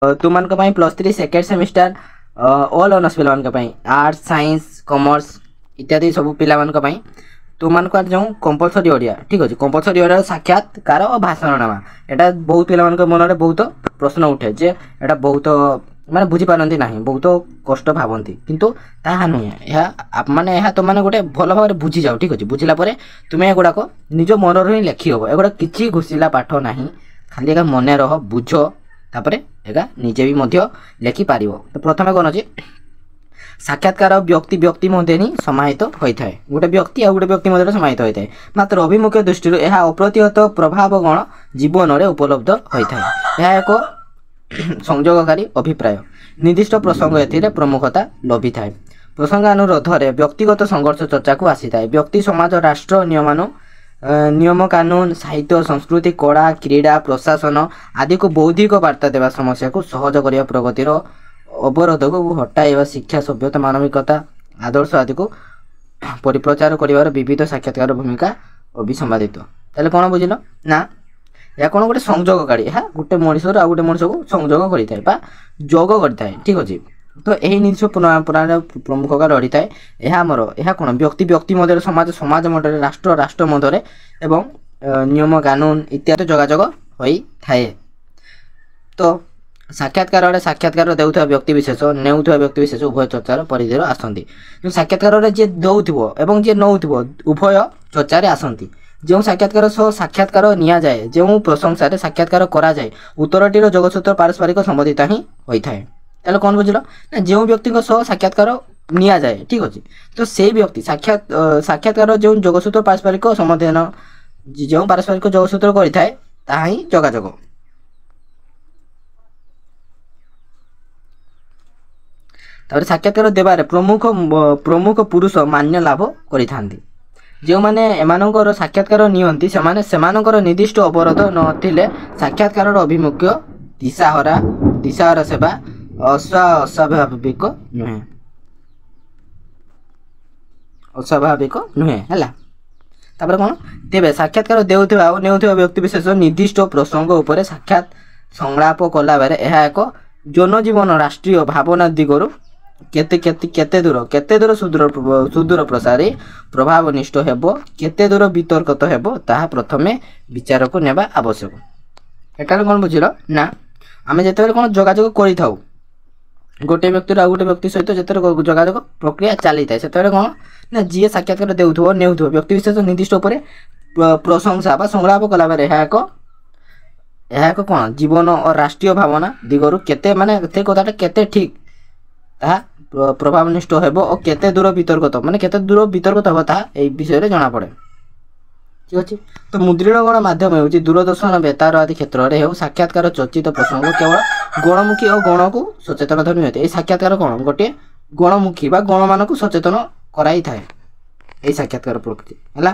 तुमମାନଙ୍କ ପାଇଁ +3 second semester all honours पिलाମାନଙ୍କ ପାଇଁ arts science commerce इत्यादि सब पिलाମାନଙ୍କ ପାଇଁ तुमनको जो कंपलसरी ओडिया ठीक अच्छे कंपलसरी ओडिया साक्षात्कार और भाषण नामा यहाँ बहुत पिलाମାନଙ୍କ मन बहुत प्रश्न उठे जे एटा बहुत माने बुझी पारती ना बहुत कष्ट भावती किंतु ताहा नुहे यह माने यह तुम मैंने गोटे भल भाव बुझी जाओ ठीक अच्छे बुझला तुम्हें एगुड़ाक निज मन ही लिखी हम एगुड़ा किसी घुषिला पाठ ना खाली एका मन रह बुझ तापर एका निजे भी मध्य लेखि पारिबो। तो प्रथमे कौन अच्छे साक्षात्कार व्यक्ति व्यक्ति मध्य ही समाहित होता है गोटे व्यक्ति आ गोटे व्यक्ति मध्य समाहित होता है मात्र अभिमुख दृष्टि यह अप्रतिहत प्रभावगण जीवन में उपलब्ध होता है। यह एक संयोगकारी अभिप्राय निर्दिष्ट प्रसंग ए प्रमुखता लभि थाए प्रसंगानुरोध व्यक्तिगत संघर्ष चर्चा को आसी थाए व्यक्ति समाज राष्ट्र नियम कानून साहित्य संस्कृति कला क्रीड़ा प्रशासन आदि को बौद्धिक वार्ता देवा समस्या को सहज करने प्रगतिर अवरोध को हटाइवा शिक्षा सभ्यता मानविकता आदर्श आदि को परिप्रचार कर विविध साक्षात्कार भूमिका अभिसंवादित ताले कौन बुझल ना या कौन गोटे संयोगकारी यह गोटे मनुष्य आ गोटे मनुष्य को संयोग करता जोग करता ठीक अच्छे। तो यही निर्दिष्ट पुराण प्रमुखता रही थाए यह आमर यह कौन व्यक्ति व्यक्ति मध्य समाज समाज मध्य राष्ट्र राष्ट्र मध्य एवं नियम कानून इत्यादि जोगाजोग होता है। तो साक्षात्कार साक्षात्कार देउथवा व्यक्ति विशेष नेउथवा व्यक्ति विशेष उभय चर्चार परिधि आसती साक्षात्कार जी दौथ्व एवं जी नौथ्व उभय चर्चार आसती जो साक्षात्कार सह साक्षात्कार नि जाए जो प्रशंसा साक्षात्कार करा जाए उत्तरटीर जोगसूत्र पारस्परिक संबंधित ही होता है। ताले कौन बुझल ना जो व्यक्ति सह साक्षात्कार नि जाए ठीक अच्छे तो से व्यक्ति साक्षात्कार जो जोगसूत्र पारस्परिक संबंधन जो पारस्परिक जोगसूत्र करें ताहा ही जोगाजोग। तापर साक्षात्कार देवारे प्रमुख पुरुष मान्य लाभ करिथांती जो माने एमानकर साक्षात्कार नियंती सेमानकर निर्दिष्ट अवरोध नथिले साक्षात्कार अभिमुख्य दिशाहरा सेवा अस्वाभाविक नुहे है। तापर कौन तेबे साक्षात्कार देउथवा और नेउथवा व्यक्ति विशेष निर्दिष्ट प्रसंग उपरे साक्षात संलाप कला बेले यह एक जनजीवन राष्ट्रीय भावना दिगरु केते दूर सुदूर प्रसारी प्रभावनिष्ठ हेबो केते दूर वितर्कत हेबो ताहा प्रथमे विचार को नेबा आवश्यक। एटार कौन बुझिल ना आमे जेतेबेले कौन जोगाजोग करि थाउ गोटे व्यक्ति आ गोटे व्यक्ति सहित जेतेबेले जोगाजोग प्रक्रिया चली थाए सेतेबेले कौन ना जी साक्षात्कार देउथबो नेउथबो व्यक्ति विशेष निर्दिष्ट उपरे प्रशंसा बा संलाप कला बेले यह एक कौन जीवन और राष्ट्रीय भावना दिगरु केते माने ते कथाटा केते ठीक ताहा प्रभावनिष्ठ हेबो और केते दूर वितर्कत माने केते दूर वितर्कत हेबो ताहा ए विषय रे जाना पड़े ठीक अछि। तो मुद्रणगण माध्यम हेउची दूरदर्शन बेतार आदि क्षेत्र रे हेउ साक्षात्कार चर्चित प्रसंग केवल गणमुखी और गण को सचेतन धरि होते ए साक्षात्कार कौन गोटे गणमुखी बा गण मान को सचेतन कराई थाए ए साक्षात्कार प्रकृति हैला।